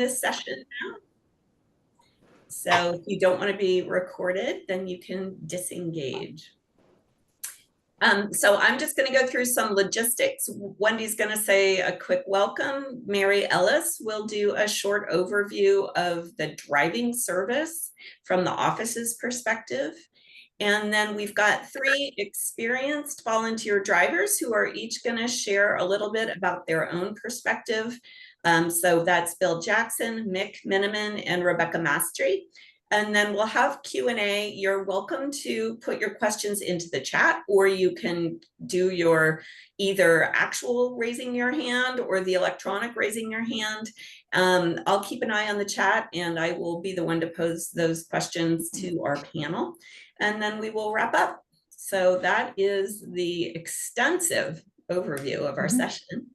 this session now. So if you don't want to be recorded, then you can disengage. So I'm just going to go through some logistics. Wendy's going to say a quick welcome. Mary Ellis will do a short overview of the driving service from the office's perspective. And then we've got 3 experienced volunteer drivers who are each going to share a little bit about their own perspective. So that's Bill Jackson, Mick Miniman, and Rebecca Mastry. And then we'll have Q&A. You're welcome to put your questions into the chat, or you can do your either actual raising your hand or the electronic raising your hand. I'll keep an eye on the chat, and I will be the one to pose those questions to our panel. And then we will wrap up. So that is the extensive overview of our session.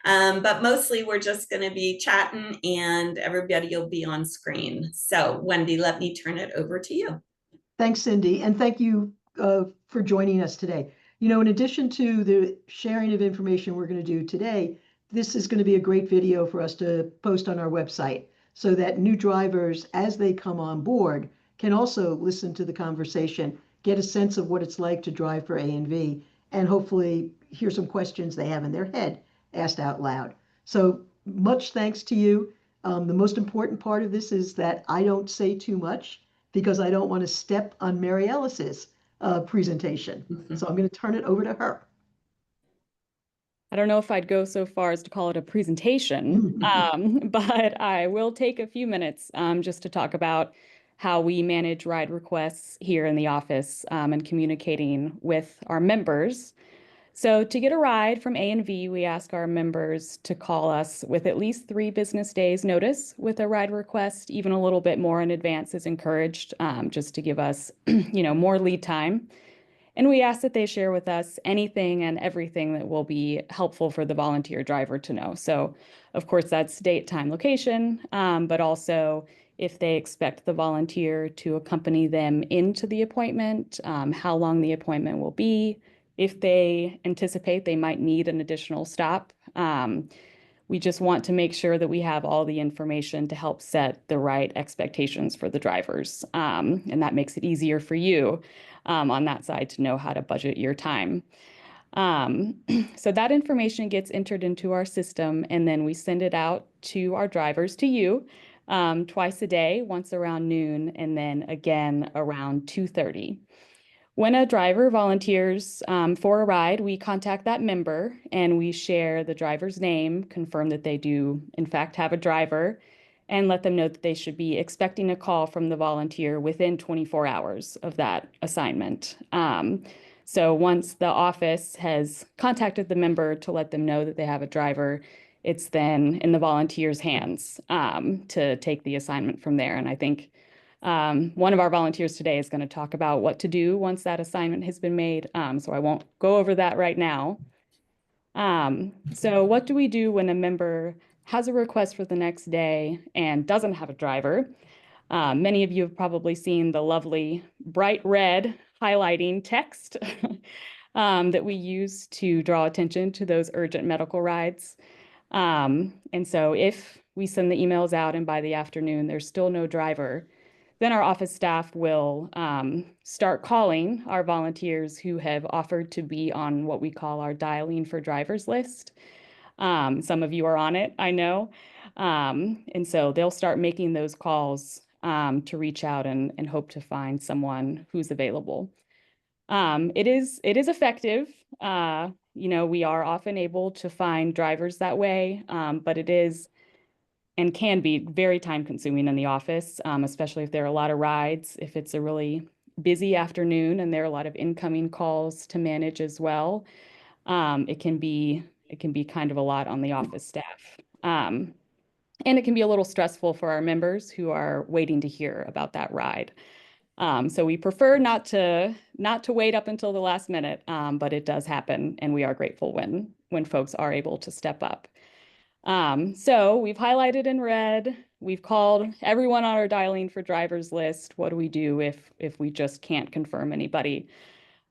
But mostly we're just going to be chatting and everybody will be on screen. So Wendy, let me turn it over to you. Thanks, Cindy. And thank you for joining us today. You know, in addition to the sharing of information we're going to do today, this is going to be a great video for us to post on our website so that new drivers, as they come on board, can also listen to the conversation, get a sense of what it's like to drive for ANV, and hopefully hear some questions they have in their head asked out loud. So much thanks to you. The most important part of this is that I don't say too much because I don't want to step on Mary Ellis's presentation. So I'm going to turn it over to her. I don't know if I'd go so far as to call it a presentation, but I will take a few minutes just to talk about how we manage ride requests here in the office and communicating with our members. So to get a ride from ANV, we ask our members to call us with at least 3 business days notice with a ride request. Even a little bit more in advance is encouraged, just to give us, more lead time. And we ask that they share with us anything and everything that will be helpful for the volunteer driver to know. So, of course, that's date, time, location, but also if they expect the volunteer to accompany them into the appointment, how long the appointment will be, if they anticipate they might need an additional stop. We just want to make sure that we have all the information to help set the right expectations for the drivers. And that makes it easier for you on that side to know how to budget your time. So that information gets entered into our system, and then we send it out to our drivers, to you, twice a day, once around noon, and then again around 2:30. When a driver volunteers for a ride, we contact that member and we share the driver's name, confirm that they do, in fact, have a driver, and let them know that they should be expecting a call from the volunteer within 24 hours of that assignment. So once the office has contacted the member to let them know that they have a driver, it's then in the volunteer's hands to take the assignment from there. And I think one of our volunteers today is going to talk about what to do once that assignment has been made. So I won't go over that right now. So what do we do when a member has a request for the next day and doesn't have a driver? Many of you have probably seen the lovely bright red highlighting text that we use to draw attention to those urgent medical rides. And so if we send the emails out and by the afternoon there's still no driver, then our office staff will start calling our volunteers who have offered to be on what we call our dialing for drivers list. Some of you are on it, I know. And so they'll start making those calls to reach out and hope to find someone who's available. It is effective. We are often able to find drivers that way, but it is and can be very time consuming in the office, especially if there are a lot of rides, if it's a really busy afternoon and there are a lot of incoming calls to manage as well. It can be kind of a lot on the office staff. And it can be a little stressful for our members who are waiting to hear about that ride. So we prefer not to wait up until the last minute, but it does happen, and we are grateful when folks are able to step up. So we've highlighted in red, we've called everyone on our dialing for drivers list. What do we do if we just can't confirm anybody?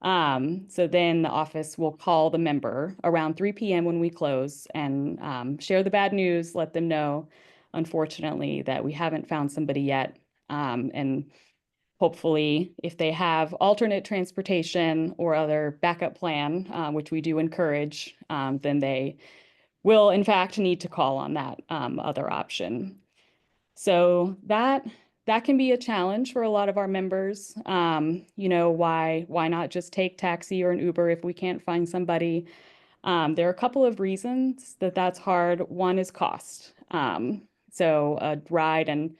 So then the office will call the member around 3 p.m. when we close and share the bad news, let them know unfortunately, that we haven't found somebody yet. And hopefully, if they have alternate transportation or other backup plan, which we do encourage, then they will in fact need to call on that other option. So that can be a challenge for a lot of our members. Why not just take taxi or an Uber if we can't find somebody? There are a couple of reasons that that's hard. One is cost. So a ride in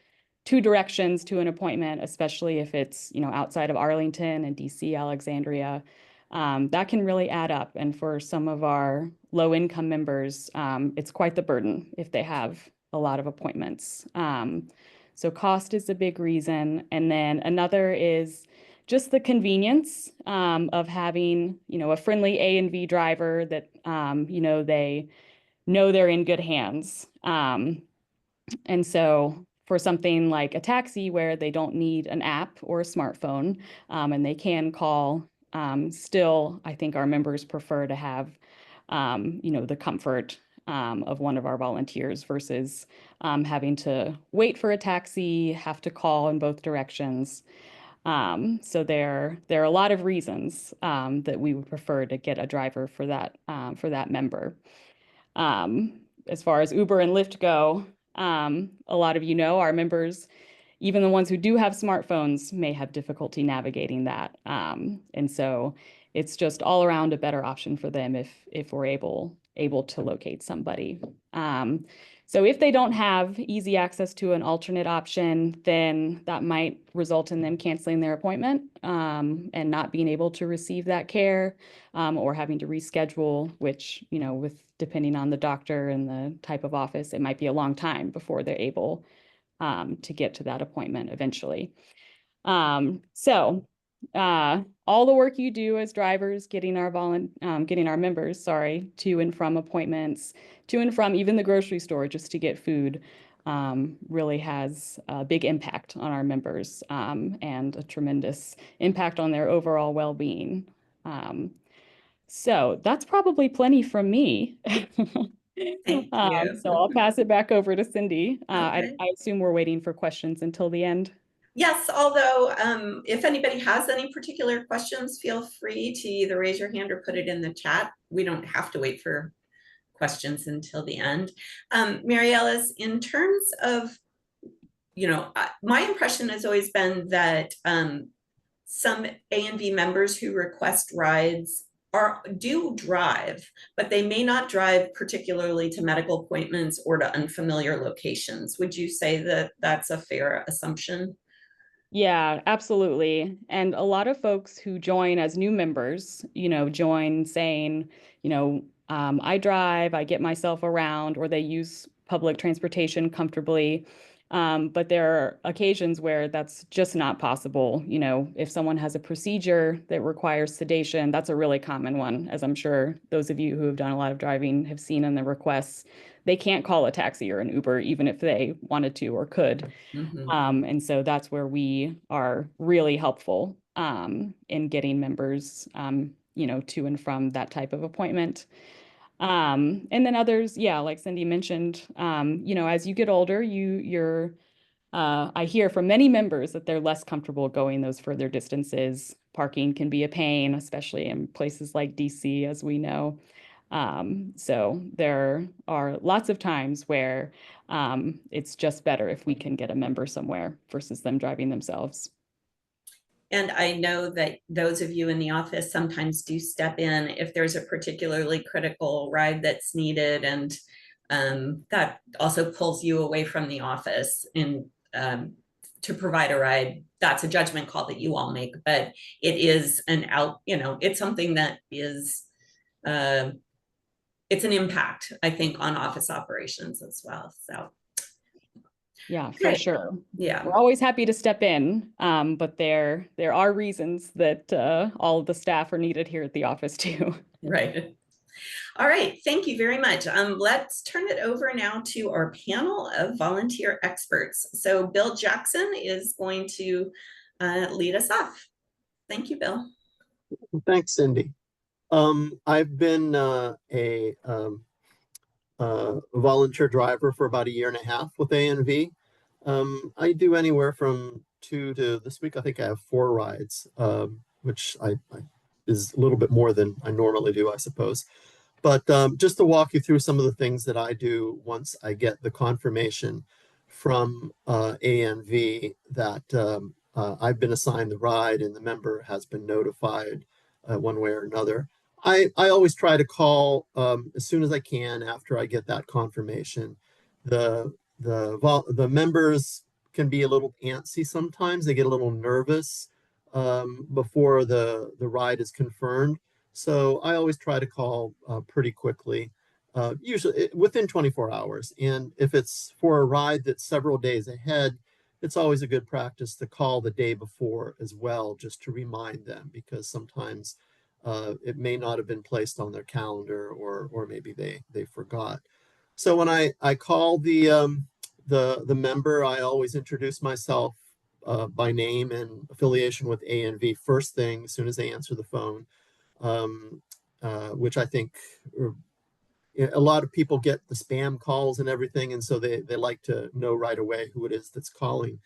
two directions to an appointment, especially if it's, outside of Arlington and DC, Alexandria, that can really add up. And for some of our low income members, it's quite the burden if they have a lot of appointments. So cost is a big reason. And then another is just the convenience of having, a friendly ANV driver that, they know they're in good hands. And so for something like a taxi where they don't need an app or a smartphone and they can call, still, I think our members prefer to have, the comfort of one of our volunteers versus having to wait for a taxi, have to call in both directions. So there are a lot of reasons that we would prefer to get a driver for that member. As far as Uber and Lyft go, a lot of our members, even the ones who do have smartphones, may have difficulty navigating that. And so it's just all around a better option for them if we're able to locate somebody. So if they don't have easy access to an alternate option, then that might result in them canceling their appointment and not being able to receive that care or having to reschedule, which, depending on the doctor and the type of office, it might be a long time before they're able to get to that appointment eventually. All the work you do as drivers, getting our members, to and from appointments, to and from even the grocery store just to get food, really has a big impact on our members and a tremendous impact on their overall well-being. So that's probably plenty from me. Thank you. So I'll pass it back over to Cindy. Okay. I assume we're waiting for questions until the end. Yes, although if anybody has any particular questions, feel free to either raise your hand or put it in the chat. We don't have to wait for questions until the end. Mary Ellis, in terms of, my impression has always been that some ANV members who request rides do drive, but they may not drive particularly to medical appointments or to unfamiliar locations. Would you say that that's a fair assumption? Yeah, absolutely. And a lot of folks who join as new members, join saying, I drive, I get myself around, or they use public transportation comfortably. But there are occasions where that's just not possible. If someone has a procedure that requires sedation, that's a really common one, as I'm sure those of you who have done a lot of driving have seen in the requests. They can't call a taxi or an Uber, even if they wanted to or could. Mm-hmm. And so that's where we are really helpful in getting members, to and from that type of appointment. And then others, like Cindy mentioned, as you get older, I hear from many members that they're less comfortable going those further distances. Parking can be a pain, especially in places like DC, as we know. So there are lots of times where it's just better if we can get a member somewhere versus them driving themselves. And I know that those of you in the office sometimes do step in if there's a particularly critical ride that's needed, and that also pulls you away from the office and to provide a ride. That's a judgment call that you all make, but it is it's something that is it's an impact, I think, on office operations as well. So yeah, for sure. Yeah, we're always happy to step in, but there are reasons that all of the staff are needed here at the office too. Right. All right, thank you very much. Let's turn it over now to our panel of volunteer experts. So Bill Jackson is going to lead us off. Thank you, Bill. Thanks, Cindy. I've been a a volunteer driver for about a year and a half with ANV. I do anywhere from 2 to this week. I think I have 4 rides, which I is a little bit more than I normally do, I suppose. But just to walk you through some of the things that I do once I get the confirmation from ANV that I've been assigned the ride and the member has been notified one way or another. I always try to call as soon as I can after I get that confirmation. The members can be a little antsy sometimes. They get a little nervous before the ride is confirmed. So I always try to call pretty quickly, usually within 24 hours. And if it's for a ride that's several days ahead, it's always a good practice to call the day before as well, just to remind them, because sometimes it may not have been placed on their calendar, or maybe they forgot. So when I call the member, I always introduce myself by name and affiliation with ANV first thing as soon as they answer the phone, which I think a lot of people get the spam calls and everything, and so they like to know right away who it is that's calling.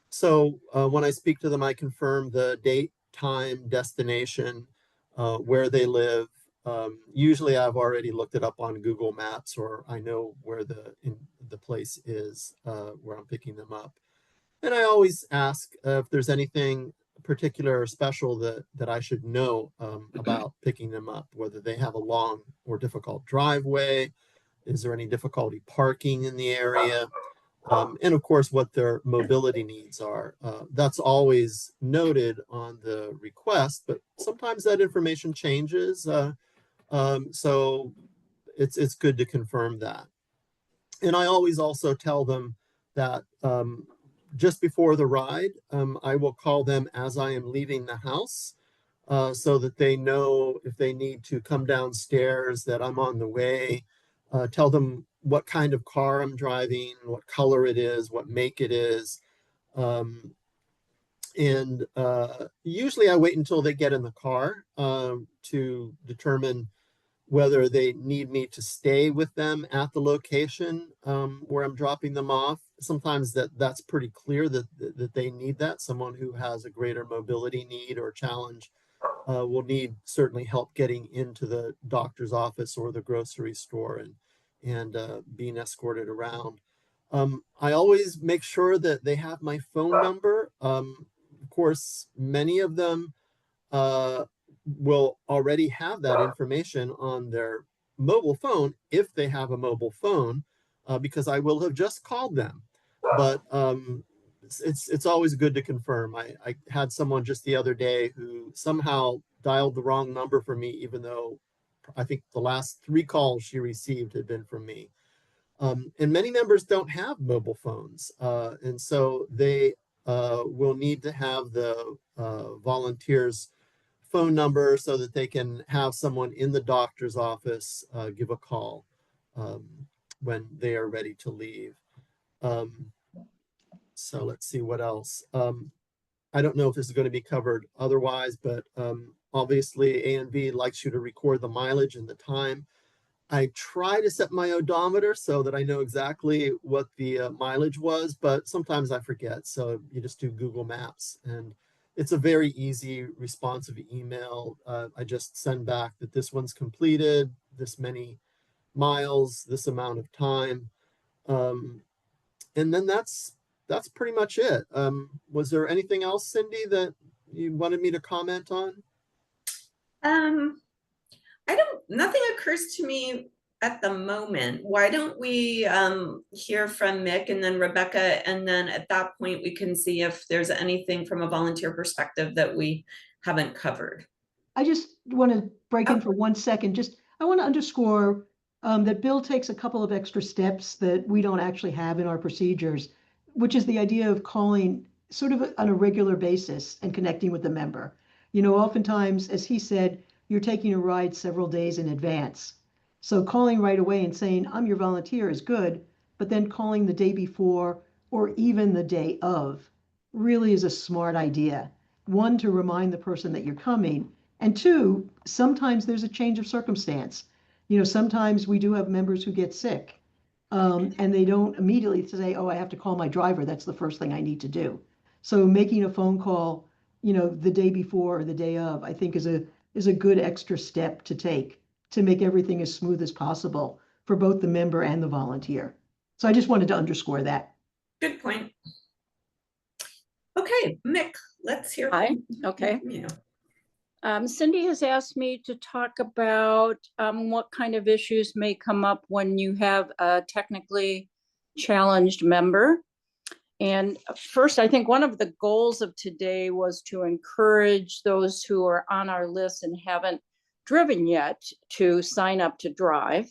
So when I speak to them, I confirm the date, time, destination, where they live. Usually I've already looked it up on Google Maps, or I know where the place is where I'm picking them up. And I always ask if there's anything particular or special that I should know about picking them up, whether they have a long or difficult driveway, is there any difficulty parking in the area, and of course what their mobility needs are. That's always noted on the request, but sometimes that information changes, so it's good to confirm that. And I always also tell them that just before the ride, I will call them as I am leaving the house, so that they know if they need to come downstairs that I'm on the way. Tell them what kind of car I'm driving, what color it is, what make it is. And usually I wait until they get in the car to determine whether they need me to stay with them at the location where I'm dropping them off. Sometimes that's pretty clear that they need that. Someone who has a greater mobility need or challenge will need certainly help getting into the doctor's office or the grocery store and being escorted around. I always make sure that they have my phone number. Of course, many of them will already have that information on their mobile phone if they have a mobile phone, because I will have just called them. But it's always good to confirm. I had someone just the other day who somehow dialed the wrong number for me, even though I think the last 3 calls she received had been from me. And many members don't have mobile phones, and so they will need to have the volunteers' phone number so that they can have someone in the doctor's office give a call when they are ready to leave. So let's see what else. I don't know if this is going to be covered otherwise, but obviously ANV likes you to record the mileage and the time. I try to set my odometer so that I know exactly what the mileage was, but sometimes I forget. So you just do Google Maps, and it's a very easy responsive email. I just send back that this one's completed, this many miles, this amount of time. And then that's pretty much it. Was there anything else, Cindy, that you wanted me to comment on? Nothing occurs to me at the moment. Why don't we hear from Mick and then Rebecca, and then at that point we can see if there's anything from a volunteer perspective that we haven't covered. I just want to break in for 1 second. I want to underscore that Bill takes a couple of extra steps that we don't actually have in our procedures, which is the idea of calling sort of on a regular basis and connecting with the member. Oftentimes, as he said, you're taking a ride several days in advance. So calling right away and saying, I'm your volunteer is good, but then calling the day before or even the day of really is a smart idea. 1, to remind the person that you're coming, and 2, sometimes there's a change of circumstance. Sometimes we do have members who get sick, and they don't immediately say, oh, I have to call my driver. That's the first thing I need to do. So making a phone call, the day before or the day of, I think is a good extra step to take to make everything as smooth as possible for both the member and the volunteer. So I just wanted to underscore that. Good point. Okay, Mick, let's hear. Hi. Okay. You. Cindy has asked me to talk about what kind of issues may come up when you have a technically challenged member. And first, I think one of the goals of today was to encourage those who are on our list and haven't driven yet to sign up to drive.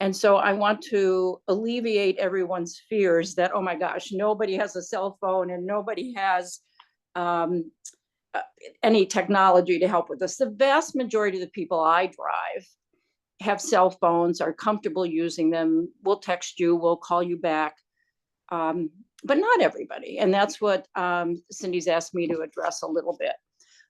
And so I want to alleviate everyone's fears that, oh my gosh, nobody has a cell phone and nobody has any technology to help with this. The vast majority of the people I drive have cell phones, are comfortable using them. We'll text you, we'll call you back, but not everybody. And that's what Cindy's asked me to address a little bit.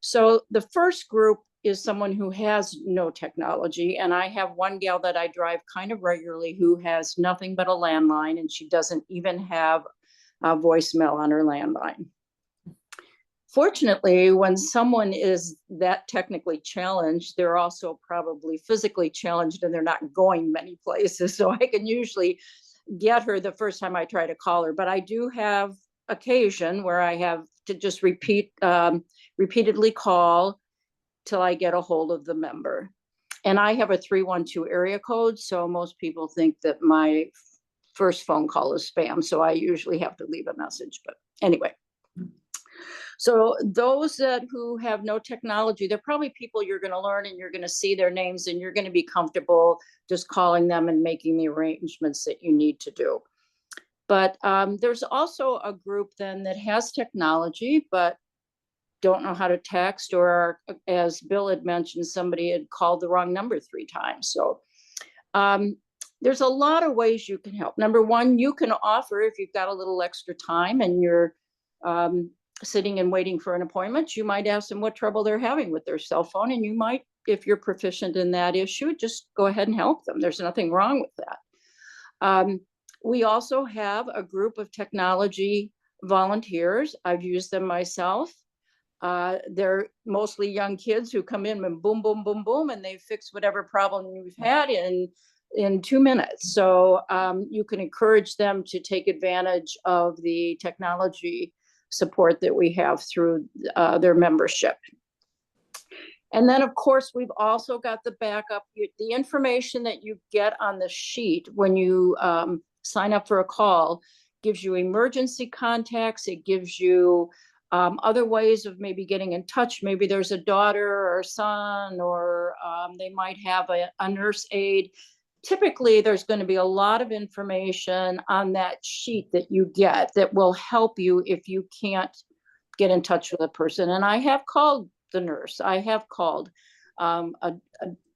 So the first group is someone who has no technology. And I have one gal that I drive kind of regularly who has nothing but a landline, and she doesn't even have a voicemail on her landline. Fortunately, when someone is that technically challenged, they're also probably physically challenged and they're not going many places. So I can usually get her the first time I try to call her. But I do have occasion where I have to just repeatedly call till I get a hold of the member. And I have a 312 area code, so most people think that my first phone call is spam. So I usually have to leave a message. But anyway. So those who have no technology, they're probably people you're going to learn and you're going to see their names and you're going to be comfortable just calling them and making the arrangements that you need to do. But there's also a group then that has technology, but don't know how to text, or as Bill had mentioned, somebody had called the wrong number 3 times. So there's a lot of ways you can help. Number one, you can offer, if you've got a little extra time and you're sitting and waiting for an appointment, you might ask them what trouble they're having with their cell phone. And you might, if you're proficient in that issue, just go ahead and help them. There's nothing wrong with that. We also have a group of technology volunteers. I've used them myself. They're mostly young kids who come in and boom, boom, boom, boom, and they fix whatever problem you've had in 2 minutes. So you can encourage them to take advantage of the technology support that we have through their membership. And then, of course, we've also got the backup. The information that you get on the sheet when you sign up for a call gives you emergency contacts. It gives you other ways of maybe getting in touch. Maybe there's a daughter or a son, or they might have a nurse aide. Typically, there's going to be a lot of information on that sheet that you get that will help you if you can't get in touch with a person. And I have called the nurse. I have called a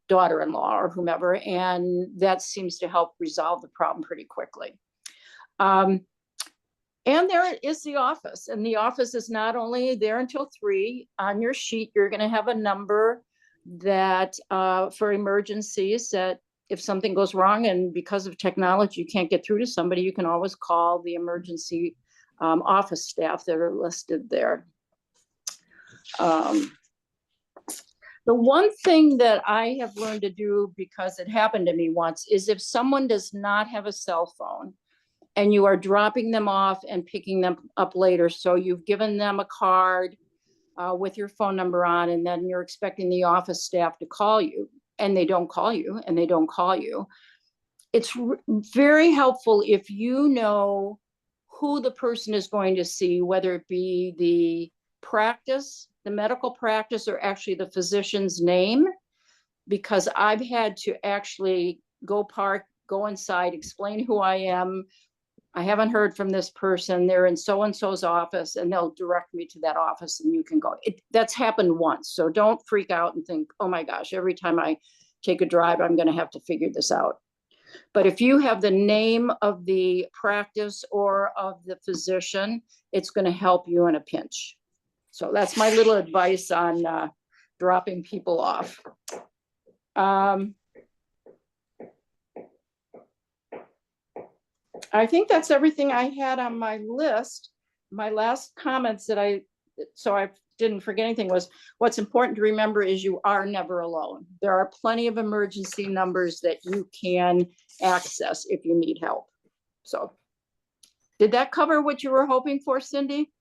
daughter-in-law or whomever, and that seems to help resolve the problem pretty quickly. And there is the office, and the office is not only there until 3. On your sheet, you're going to have a number that for emergencies, that if something goes wrong and because of technology you can't get through to somebody, you can always call the emergency office staff that are listed there. The one thing that I have learned to do, because it happened to me once, is if someone does not have a cell phone and you are dropping them off and picking them up later, so you've given them a card with your phone number on, and then you're expecting the office staff to call you, and they don't call you, and they don't call you. It's very helpful if you know who the person is going to see, whether it be the practice, the medical practice, or actually the physician's name, because I've had to actually go park, go inside, explain who I am. I haven't heard from this person. They're in so-and-so's office, and they'll direct me to that office and you can go. That's happened once. So don't freak out and think, oh my gosh, every time I take a drive, I'm going to have to figure this out. But if you have the name of the practice or of the physician, it's going to help you in a pinch. So that's my little advice on dropping people off. I think that's everything I had on my list. My last comments so I didn't forget anything, was what's important to remember is you are never alone. There are plenty of emergency numbers that you can access if you need help. So did that cover what you were hoping for, Cindy?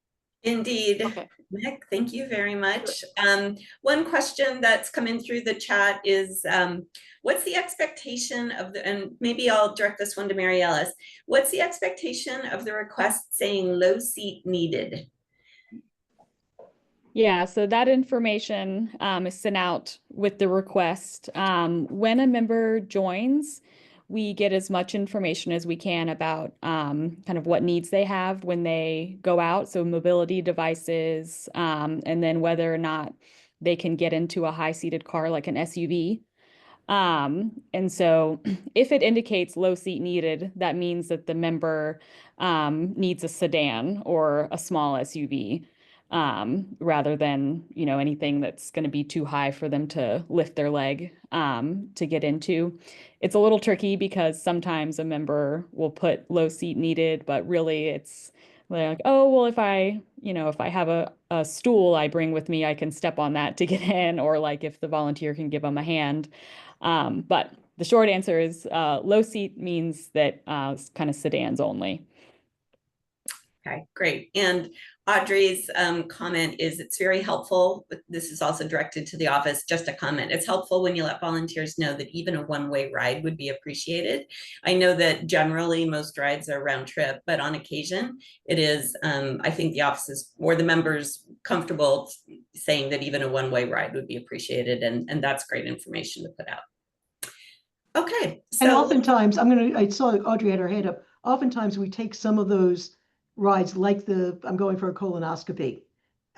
Indeed. Okay. Nick, thank you very much. One question that's come in through the chat is, what's the expectation of and maybe I'll direct this one to Mary Ellis. What's the expectation of the request saying low seat needed? Yeah, so that information is sent out with the request. When a member joins, we get as much information as we can about kind of what needs they have when they go out. So mobility devices, and then whether or not they can get into a high-seated car like an SUV. And so if it indicates low seat needed, that means that the member needs a sedan or a small SUV, rather than, you know, anything that's going to be too high for them to lift their leg to get into. It's a little tricky because sometimes a member will put low seat needed, but really it's like, oh, well, if I have a stool I bring with me, I can step on that to get in, or like if the volunteer can give them a hand. But the short answer is low seat means that it's kind of sedans only. Okay, great. And Audrey's comment is it's very helpful. But this is also directed to the office, just a comment. It's helpful when you let volunteers know that even a one-way ride would be appreciated. I know that generally most rides are round trip, but on occasion it is, I think the offices or the members comfortable saying that even a one-way ride would be appreciated. And that's great information to put out. Okay. And So oftentimes, I saw Audrey had her hand up. Oftentimes we take some of those rides, like I'm going for a colonoscopy,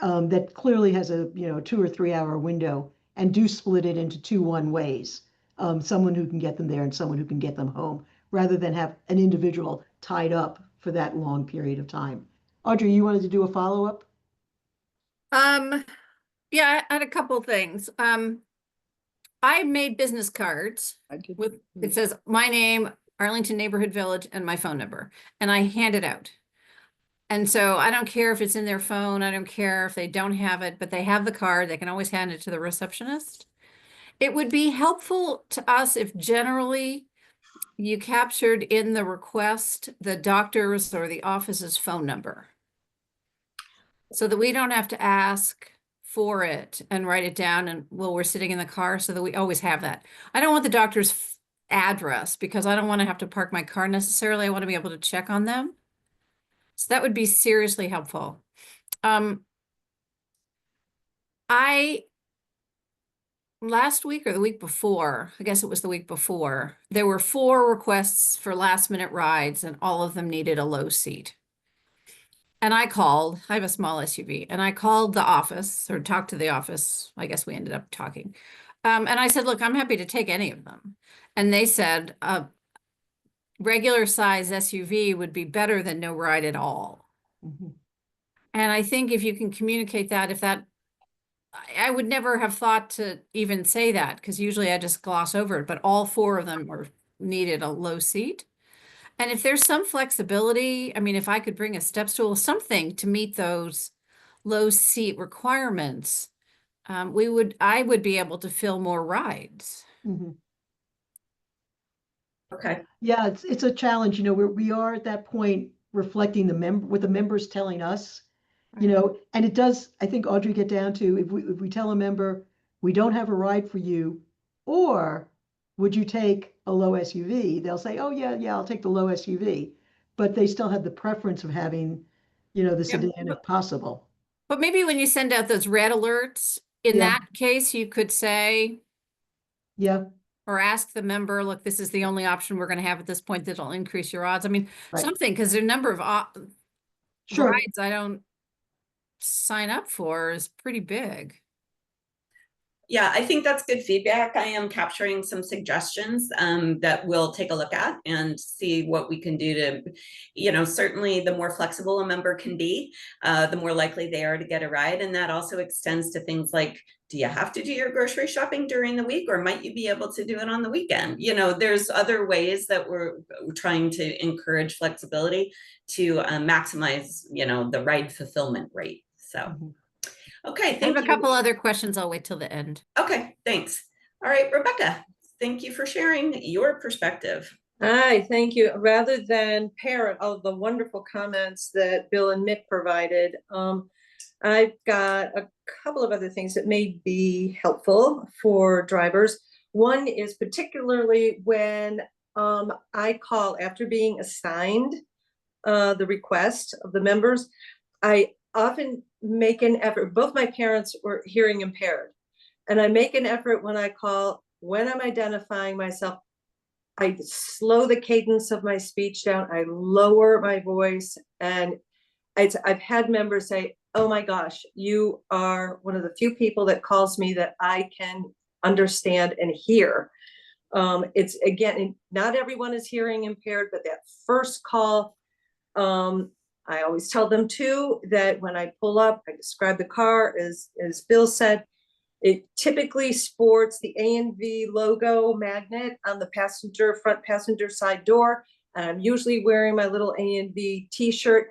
that clearly has a 2 or 3 hour window, and do split it into 2 one-ways. Someone who can get them there and someone who can get them home, rather than have an individual tied up for that long period of time. Audrey, you wanted to do a follow-up? Yeah, I had a couple things. I made business cards with, it says my name, Arlington Neighborhood Village, and my phone number, and I hand it out. And so I don't care if it's in their phone, I don't care if they don't have it, but they have the card, they can always hand it to the receptionist. It would be helpful to us if generally you captured in the request the doctor's or the office's phone number, so that we don't have to ask for it and write it down and while we're sitting in the car, so that we always have that. I don't want the doctor's address because I don't want to have to park my car necessarily. I want to be able to check on them. So that would be seriously helpful. Last week or the week before, I guess it was the week before, there were 4 requests for last minute rides and all of them needed a low seat. And I have a small SUV, and I called the office or talked to the office. I guess we ended up talking. And I said, look, I'm happy to take any of them. And they said, regular size SUV would be better than no ride at all. Mm-hmm. And I think if you can communicate that, I would never have thought to even say that, because usually I just gloss over it, but all 4 of them needed a low seat. And if there's some flexibility, I mean, if I could bring a step stool, something to meet those low seat requirements, I would be able to fill more rides. Mm-hmm. okay. Yeah, it's a challenge. We are at that point reflecting what the members telling us, and it does, I think, Audrey, get down to if we tell a member we don't have a ride for you, or would you take a low SUV? They'll say, oh yeah, I'll take the low SUV, but they still have the preference of having, the sedan if possible. But maybe when you send out those red alerts, in that case, you could say, yeah, or ask the member, look, this is the only option we're going to have at this point that'll increase your odds. I mean, right. something, because the number of Sure. rides I don't sign up for is pretty big. Yeah, I think that's good feedback. I am capturing some suggestions that we'll take a look at and see what we can do to, certainly the more flexible a member can be, the more likely they are to get a ride. And that also extends to things like, do you have to do your grocery shopping during the week, or might you be able to do it on the weekend? There's other ways that we're trying to encourage flexibility to maximize, the ride fulfillment rate. So. Okay, I have thank a you. couple other questions. I'll wait till the end. Okay, thanks. All right, Rebecca, thank you for sharing your perspective. Hi, thank you. Rather than parrot all of the wonderful comments that Bill and Mick provided, I've got a couple of other things that may be helpful for drivers. One is particularly when I call after being assigned the request of the members, I often make an effort. Both my parents were hearing impaired, and I make an effort when I call, when I'm identifying myself, I slow the cadence of my speech down, I lower my voice, and I've had members say, oh my gosh, you are one of the few people that calls me that I can understand and hear. It's, again, not everyone is hearing impaired, but that first call, I always tell them too that when I pull up, I describe the car as Bill said. It typically sports the ANV logo magnet on the front passenger side door. And I'm usually wearing my little ANV t-shirt.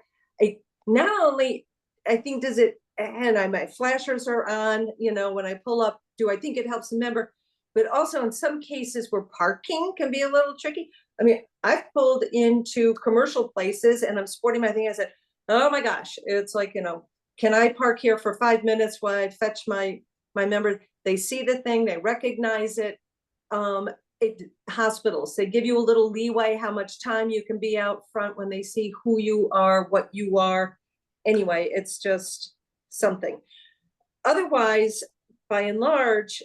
Not only, I think, does it, and my flashers are on, when I pull up, do I think it helps the member? But also in some cases where parking can be a little tricky. I mean, I've pulled into commercial places and I'm sporting my thing. I said, oh my gosh, it's like, can I park here for 5 minutes while I fetch my member? They see the thing, they recognize it. Hospitals, they give you a little leeway how much time you can be out front when they see who you are, what you are. Anyway, it's just something. Otherwise, by and large,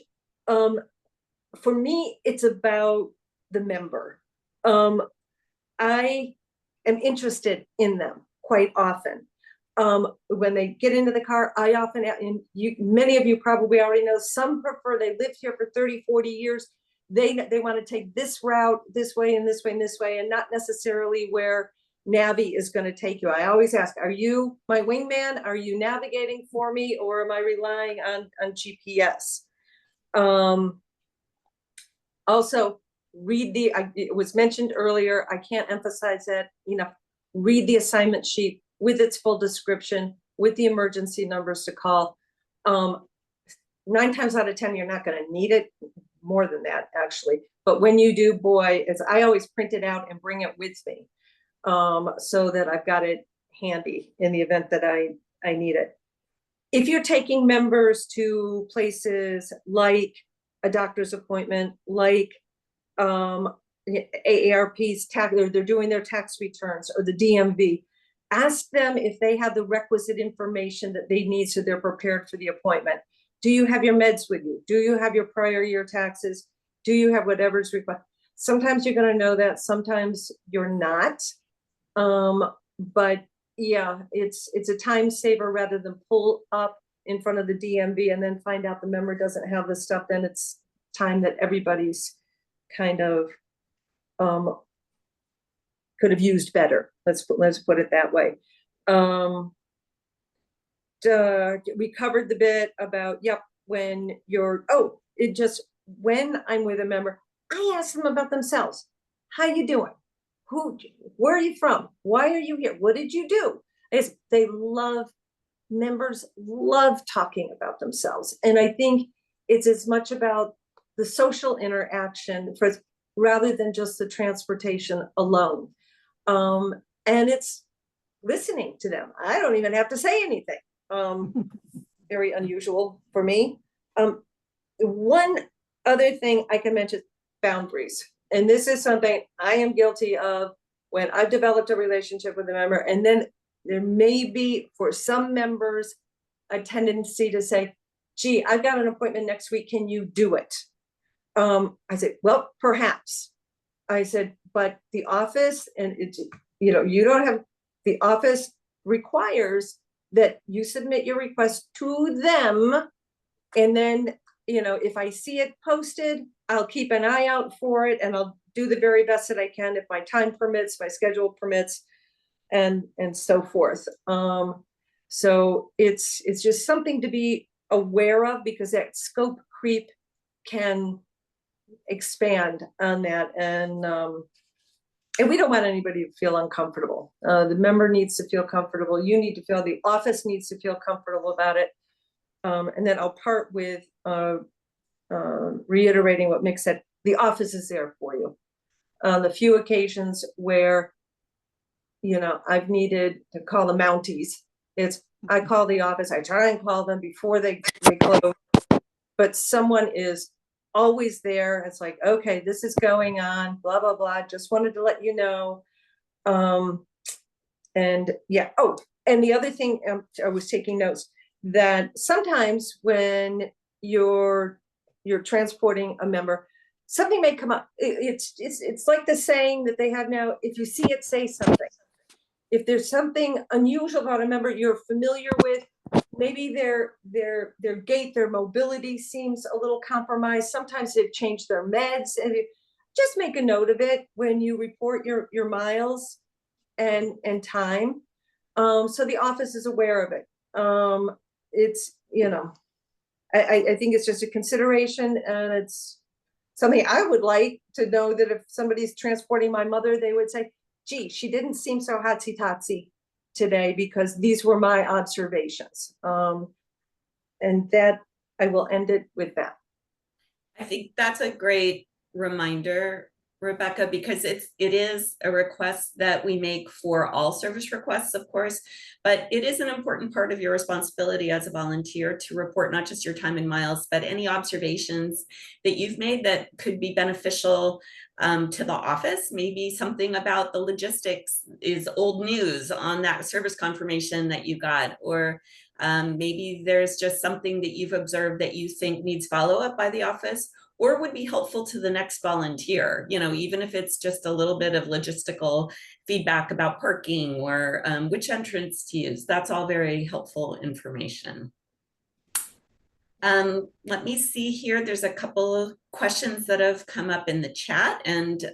for me, it's about the member. I am interested in them quite often. When they get into the car, I often, and many of you probably already know, some prefer, they lived here for 30, 40 years. They want to take this route this way and this way and this way, and not necessarily where Navi is going to take you. I always ask, are you my wingman? Are you navigating for me, or am I relying on GPS? Also, read it was mentioned earlier, I can't emphasize that enough. Read the assignment sheet with its full description, with the emergency numbers to call. 9 times out of 10, you're not going to need it, more than that, actually. But when you do, boy, I always print it out and bring it with me, so that I've got it handy in the event that I need it. If you're taking members to places like a doctor's appointment, like AARP's tax, or they're doing their tax returns, or the DMV, ask them if they have the requisite information that they need so they're prepared for the appointment. Do you have your meds with you? Do you have your prior year taxes? Do you have whatever's required? Sometimes you're going to know that, sometimes you're not. But yeah, it's a time saver rather than pull up in front of the DMV and then find out the member doesn't have the stuff. Then it's time that everybody's kind of could have used better. Let's put it that way. We covered the bit about, when you're, when I'm with a member, I ask them about themselves. How you doing? Where are you from? Why are you here? What did you do? Members love talking about themselves. And I think it's as much about the social interaction rather than just the transportation alone. And it's listening to them. I don't even have to say anything. Very unusual for me. One other thing I can mention, boundaries. And this is something I am guilty of when I've developed a relationship with a member, and then there may be, for some members, a tendency to say, gee, I've got an appointment next week, can you do it? I said, well, perhaps. I said, but the office, and it's, you don't have, the office requires that you submit your request to them, and then if I see it posted, I'll keep an eye out for it, and I'll do the very best that I can if my time permits, my schedule permits, and so forth. So it's just something to be aware of, because that scope creep can expand on that, and we don't want anybody to feel uncomfortable. The member needs to feel comfortable. You need to feel, the office needs to feel comfortable about it. And then I'll part with reiterating what Mick said. The office is there for you. On the few occasions where, I've needed to call the Mounties, I call the office. I try and call them before they close, but someone is always there. It's like, okay, this is going on, blah, blah, blah. Just wanted to let you know. And yeah. Oh, and the other thing, I was taking notes that sometimes when you're transporting a member, something may come up. It's like the saying that they have now: if you see it, say something. If there's something unusual about a member you're familiar with, maybe their gait, their mobility seems a little compromised. Sometimes they've changed their meds, and just make a note of it when you report your miles and time, so the office is aware of it. It's I think it's just a consideration, and it's something I would like to know, that if somebody's transporting my mother, they would say, gee, she didn't seem so hotsy-totsy today, because these were my observations. And that, I will end it with that. I think that's a great reminder, Rebecca, because it is a request that we make for all service requests, of course, but it is an important part of your responsibility as a volunteer to report not just your time and miles, but any observations that you've made that could be beneficial to the office. Maybe something about the logistics is old news on that service confirmation that you got, or maybe there's just something that you've observed that you think needs follow-up by the office, or would be helpful to the next volunteer, even if it's just a little bit of logistical feedback about parking, or which entrance to use. That's all very helpful information. Let me see here. There's a couple of questions that have come up in the chat, and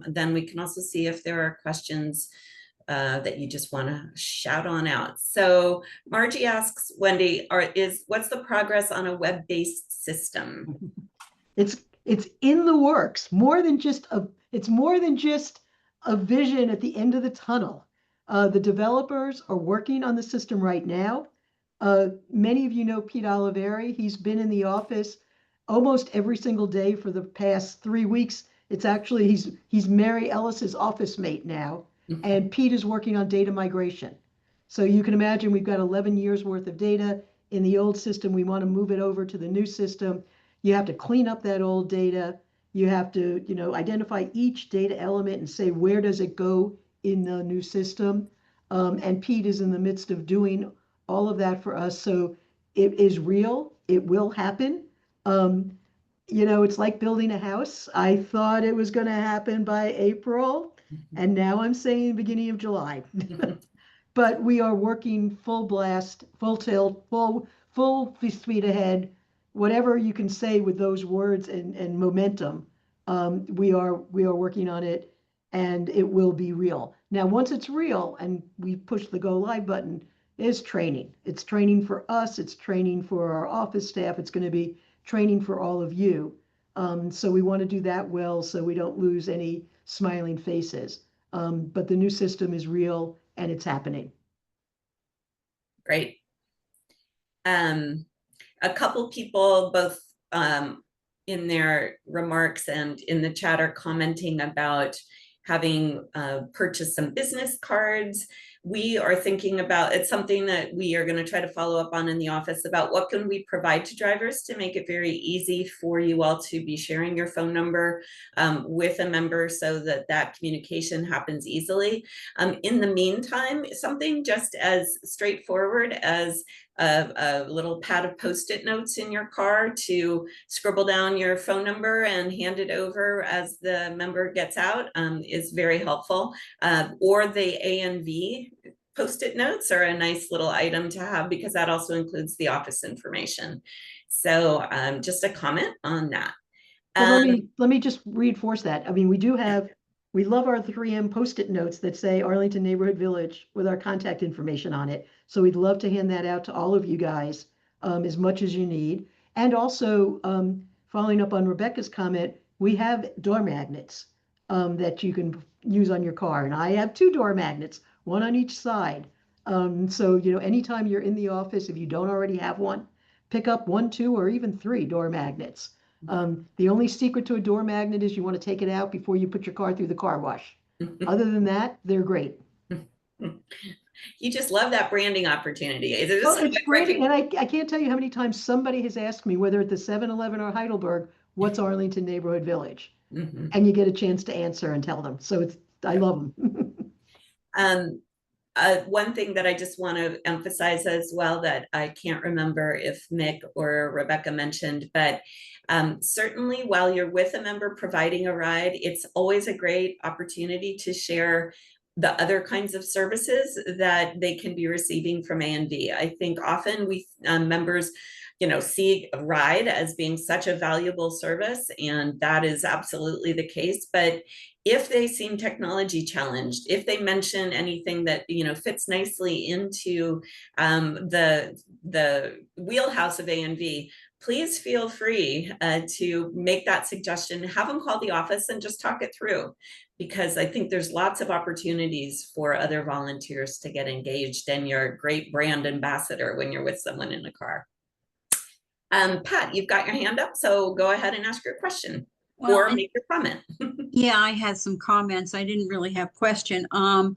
then we can also see if there are questions that you just want to shout on out. So Margie asks, Wendy, what's the progress on a web-based system? It's in the works. It's more than just a vision at the end of the tunnel. The developers are working on the system right now. Many of you know Pete Oliveri. He's been in the office almost every single day for the past 3 weeks. It's actually, he's Mary Ellis's office mate now, and Pete is working on data migration. So you can imagine we've got 11 years worth of data in the old system. We want to move it over to the new system. You have to clean up that old data. You have to, identify each data element and say, where does it go in the new system? And Pete is in the midst of doing all of that for us. So it is real. It will happen. It's like building a house. I thought it was going to happen by April, and now I'm saying beginning of July. But we are working full blast, full tilt, full speed ahead. Whatever you can say with those words and momentum, we are working on it, and it will be real. Now, once it's real and we push the go live button, is training. It's training for us. It's training for our office staff. It's going to be training for all of you. So we want to do that well, so we don't lose any smiling faces. But the new system is real, and it's happening. Great. A couple people, both in their remarks and in the chat, are commenting about having purchased some business cards. We are thinking about, it's something that we are going to try to follow up on in the office, about what can we provide to drivers to make it very easy for you all to be sharing your phone number with a member, so that that communication happens easily. In the meantime, something just as straightforward as a little pad of Post-it notes in your car to scribble down your phone number and hand it over as the member gets out is very helpful. Or the ANV Post-it notes are a nice little item to have because that also includes the office information. So just a comment on that. Well, let me just reinforce that. I mean, we love our 3M Post-it notes that say Arlington Neighborhood Village with our contact information on it. So we'd love to hand that out to all of you guys as much as you need. And also, following up on Rebecca's comment, we have door magnets that you can use on your car. And I have 2 door magnets, one on each side. So, anytime you're in the office, if you don't already have one, pick up 1, 2, or even 3 door magnets. The only secret to a door magnet is you want to take it out before you put your car through the car wash. Other than that, they're great. You just love that branding opportunity. Well, it's great. And I can't tell you how many times somebody has asked me, whether at the 7-Eleven or Heidelberg, what's Arlington Neighborhood Village? And you get a chance to answer and tell them. So I love them. One thing that I just want to emphasize as well that I can't remember if Mick or Rebecca mentioned, but certainly while you're with a member providing a ride, it's always a great opportunity to share the other kinds of services that they can be receiving from ANV. I think often we members see a ride as being such a valuable service, and that is absolutely the case. But if they seem technology challenged, if they mention anything that fits nicely into the wheelhouse of ANV, please feel free to make that suggestion. Have them call the office and just talk it through, because I think there's lots of opportunities for other volunteers to get engaged, and you're a great brand ambassador when you're with someone in the car. Pat, you've got your hand up, so go ahead and ask your question or make your comment. Yeah, I had some comments. I didn't really have question. I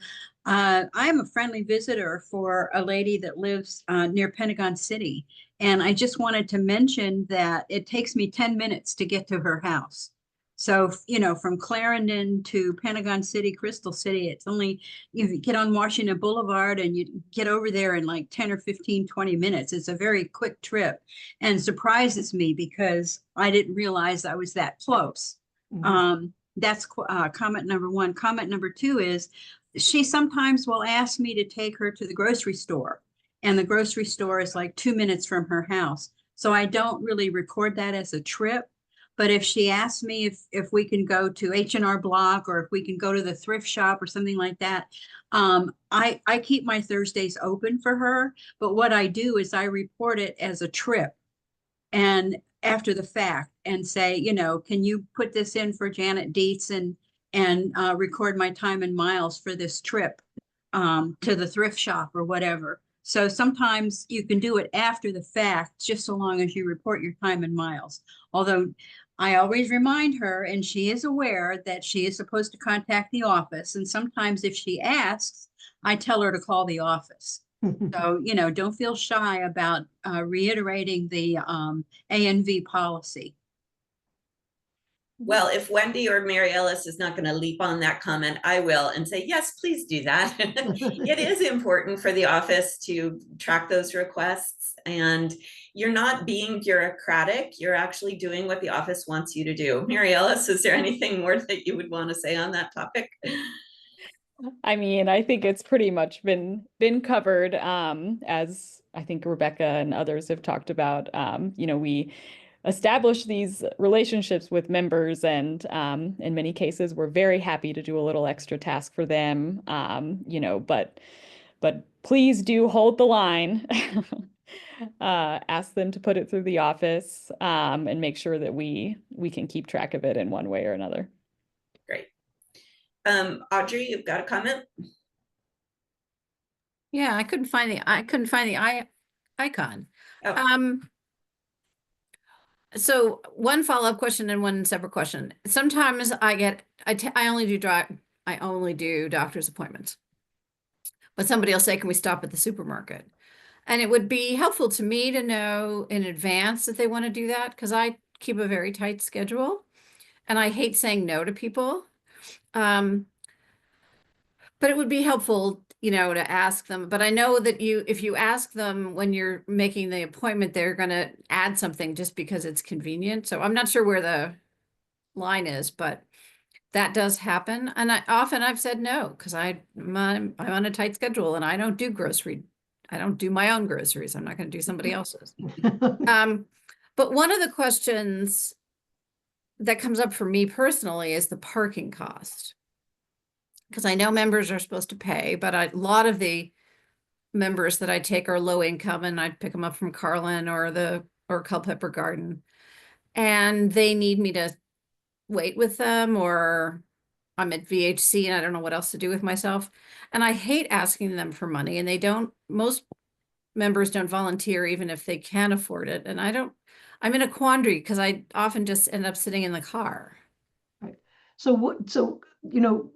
am a friendly visitor for a lady that lives near Pentagon City. And I just wanted to mention that it takes me 10 minutes to get to her house. So, from Clarendon to Pentagon City, Crystal City, it's only, you get on Washington Boulevard and you get over there in like 10 or 15, 20 minutes. It's a very quick trip and surprises me because I didn't realize I was that close. That's comment number 1. Comment number 2 is she sometimes will ask me to take her to the grocery store, and the grocery store is like 2 minutes from her house. So I don't really record that as a trip. But if she asks me if we can go to H&R Block or if we can go to the thrift shop or something like that, I keep my Thursdays open for her. But what I do is I report it as a trip and after the fact and say, can you put this in for Janet Dietz and record my time and miles for this trip to the thrift shop or whatever. So sometimes you can do it after the fact, just so long as you report your time and miles. Although I always remind her, and she is aware, that she is supposed to contact the office. And sometimes if she asks, I tell her to call the office. So, don't feel shy about reiterating the ANV policy. Well, if Wendy or Mary Ellis is not going to leap on that comment, I will and say, yes, please do that. It is important for the office to track those requests, and you're not being bureaucratic. You're actually doing what the office wants you to do. Mary Ellis, is there anything more that you would want to say on that topic? I mean, I think it's pretty much been covered, as I think Rebecca and others have talked about. We establish these relationships with members, and in many cases, we're very happy to do a little extra task for them. But please do hold the line. Ask them to put it through the office, and make sure that we can keep track of it in one way or another. Great. Audrey, you've got a comment? Yeah, I couldn't find the icon. Oh. So one follow-up question and one separate question. Sometimes I only do doctor's appointments, but somebody will say, can we stop at the supermarket? And it would be helpful to me to know in advance that they want to do that, because I keep a very tight schedule and I hate saying no to people. But it would be helpful, to ask them. But I know that if you ask them when you're making the appointment, they're going to add something just because it's convenient. So I'm not sure where the line is, but that does happen. And I've said no, because I'm on a tight schedule and I don't do my own groceries. I'm not going to do somebody else's. But one of the questions that comes up for me personally is the parking cost. Because I know members are supposed to pay, but a lot of the members that I take are low income, and I pick them up from Carlin or Culpeper Garden. And they need me to wait with them, or I'm at VHC and I don't know what else to do with myself. And I hate asking them for money, and most members don't volunteer even if they can afford it. And I'm in a quandary because I often just end up sitting in the car. Right. So,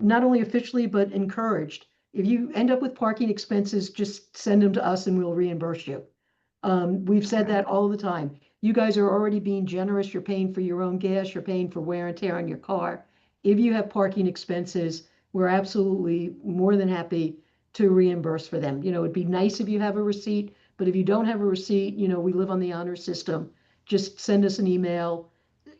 not only officially, but encouraged. If you end up with parking expenses, just send them to us and we'll reimburse you. We've said that all the time. You guys are already being generous. You're paying for your own gas. You're paying for wear and tear on your car. If you have parking expenses, we're absolutely more than happy to reimburse for them. It'd be nice if you have a receipt, but if you don't have a receipt, we live on the honor system. Just send us an email,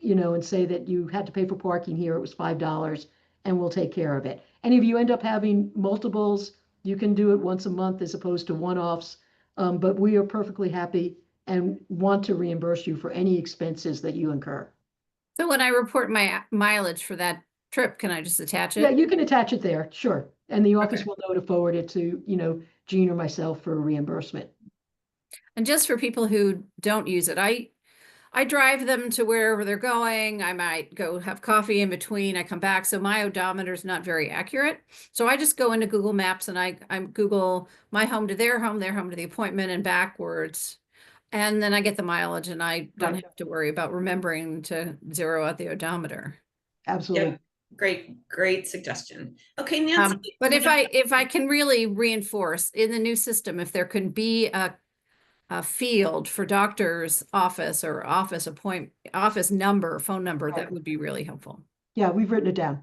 and say that you had to pay for parking here. It was $5, and we'll take care of it. And if you end up having multiples, you can do it once a month as opposed to one-offs. But we are perfectly happy and want to reimburse you for any expenses that you incur. So when I report my mileage for that trip, can I just attach it? Yeah, you can attach it there, sure. And the office Okay. will know to forward it to, Jean or myself for reimbursement. And just for people who don't use it, I drive them to wherever they're going. I might go have coffee in between. I come back. So my odometer is not very accurate. So I just go into Google Maps and I Google my home to their home to the appointment, and backwards. And then I get the mileage, and I don't Right. have to worry about remembering to zero out the odometer. Absolutely. Yep. Great suggestion. Okay, Nancy. But if I can really reinforce in the new system, if there can be a field for doctor's office or office number, phone number, that would be really helpful. Yeah, we've written it down.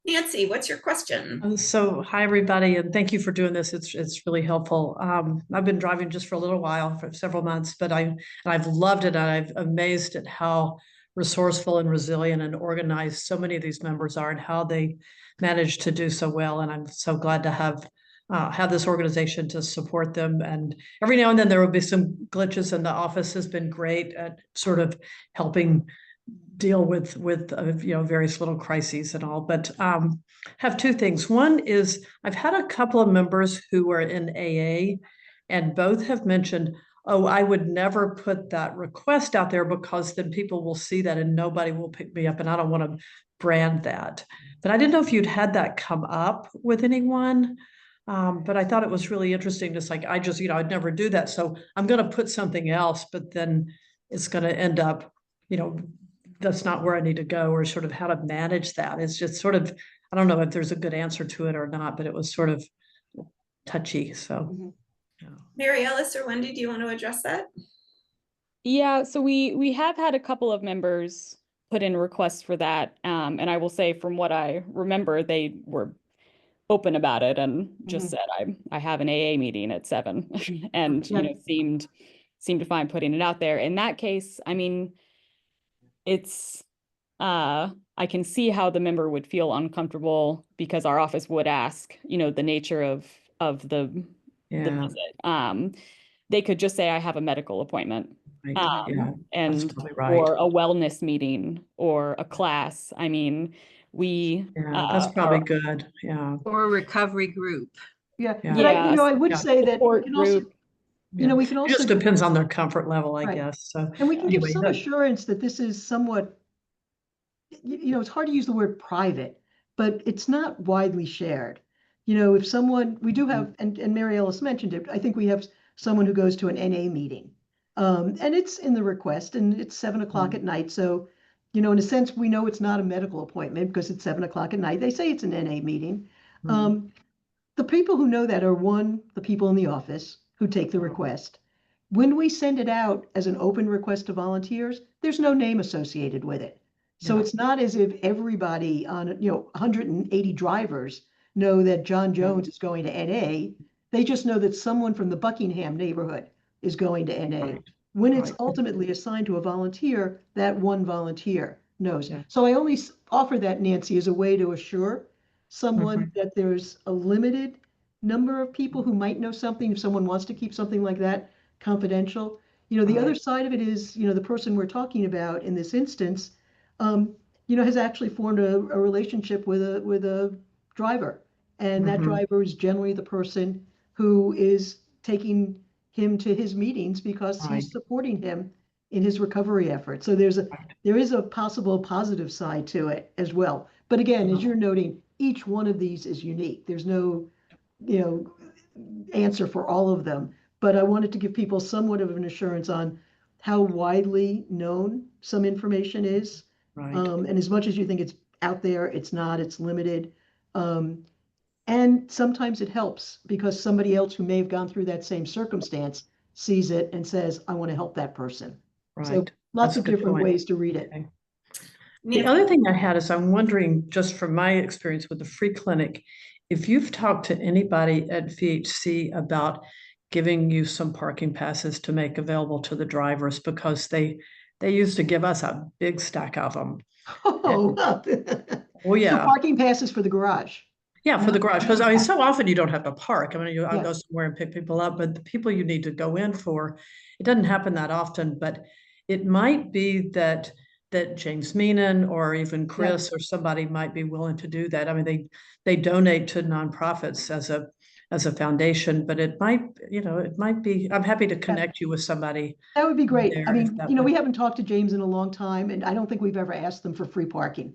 Nancy, what's your question? So hi, everybody, and thank you for doing this. It's really helpful. I've been driving just for a little while, for several months, but I've loved it. And I'm amazed at how resourceful and resilient and organized so many of these members are, and how they manage to do so well. And I'm so glad to have this organization to support them. And every now and then there will be some glitches, and the office has been great at sort of helping deal with various little crises and all. But have two things. One is I've had a couple of members who are in AA, and both have mentioned, oh, I would never put that request out there because then people will see that and nobody will pick me up, and I don't want to brand that. But I didn't know if you'd had that come up with anyone. But I thought it was really interesting. Just like, I'd never do that. So I'm going to put something else, but then it's going to end up, that's not where I need to go, or sort of how to manage that. It's just sort of, I don't know if there's a good answer to it or not, but it was sort of touchy. So, Mary Ellis or Wendy, do you want to address that? Yeah, so we have had a couple of members put in requests for that. And I will say, from what I remember, they were open about it and just said, I have an AA meeting at 7 and seemed fine putting it out there. In that case, I mean, it's I can see how the member would feel uncomfortable, because our office would ask, the nature of the visit. They could just say, I have a medical appointment. Right. And right. or a wellness meeting or a class. I mean, that's probably good. Yeah. Or a recovery group. Yeah. Yeah. But I would say that we can also, we can also. It just depends on their comfort level, I Right. guess. So, and we can give some assurance that this is somewhat, it's hard to use the word private, but it's not widely shared. If someone, we do have, and Mary Ellis mentioned it, I think we have someone who goes to an NA meeting. And it's in the request, and it's 7 o'clock at night. So, in a sense, we know it's not a medical appointment because it's 7 o'clock at night. They say it's an NA meeting. The people who know that are, one, the people in the office who take the request. When we send it out as an open request to volunteers, there's no name associated with it. So it's not as if everybody on, 180 drivers know that John Jones is going to NA. They just know that someone from the Buckingham neighborhood is going to NA. When it's ultimately assigned to a volunteer, that one volunteer knows. Yeah. So I only offer that, Nancy, as a way to assure someone that there's a limited number of people who might know something, if someone wants to keep something like that confidential. You know, the other side of it is, you know, the person we're talking about in this instance, you know, has actually formed a relationship with a driver. And that driver is generally the person who is taking him to his meetings because he's supporting him in his recovery effort. So there is a possible positive side to it as well. But again, as you're noting, each one of these is unique. There's no, you know, answer for all of them. But I wanted to give people somewhat of an assurance on how widely known some information is. And as much as you think it's out there, it's not, it's limited. And sometimes it helps because somebody else who may have gone through that same circumstance sees it and says, I want to help that person. So lots of different ways to read it. Okay. The other thing I had is I'm wondering, just from my experience with the free clinic, if you've talked to anybody at VHC about giving you some parking passes to make available to the drivers, because they used to give us a big stack of them. Oh, oh yeah. So parking passes for the garage. Yeah, for the garage, because I mean, so often you don't have to park. I mean, I'll go somewhere and pick people up, but the people you need to go in for, it doesn't happen that often. But it might be that James Meenan or even Chris or somebody might be willing to do that. I mean, they donate to nonprofits as a foundation, but it might, you know, it might be. I'm happy to connect you with somebody. That would be great. I mean, you know, would... we haven't talked to James in a long time, and I don't think we've ever asked them for free parking.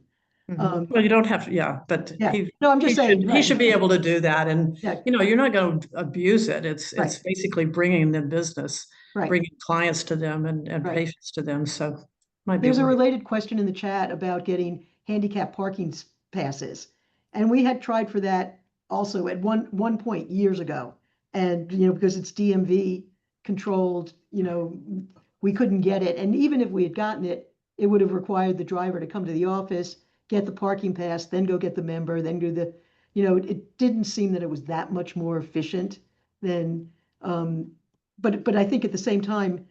Well, you don't have to, but no, I'm just saying he should be able to do that, and you know, you're not going to abuse it. It's basically bringing them business, bringing clients to them and patients to them. So there's a related question in the chat about getting handicap parking passes, and we had tried for that also at one point years ago, and you know, because it's DMV controlled, you know, we couldn't get it, and even if we had gotten it, it would have required the driver to come to the office, get the parking pass, then go get the member, then do the, you know, it didn't seem that it was that much more efficient than, but I think at the same time,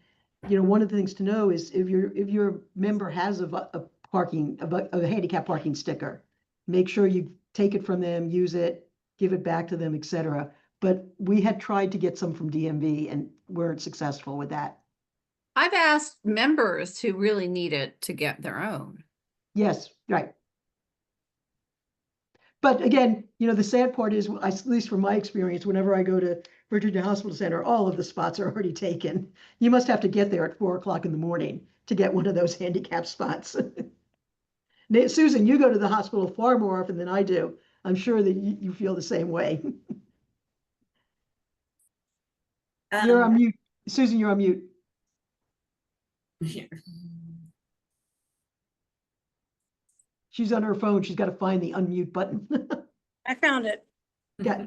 you know, one of the things to know is if your member has a handicap parking sticker, make sure you take it from them, use it, give it back to them, etc. But we had tried to get some from DMV and weren't successful with that. I've asked members who really need it to get their own. Yes, right. But again, you know, the sad part is, at least from my experience, whenever I go to Virginia Hospital Center, all of the spots are already taken. You must have to get there at 4 o'clock in the morning to get one of those handicap spots. Susan, you go to the hospital far more often than I do. I'm sure that you feel the same way. You're on mute. Susan, you're on mute. She's on her phone. She's got to find the unmute button. I found it. Yeah.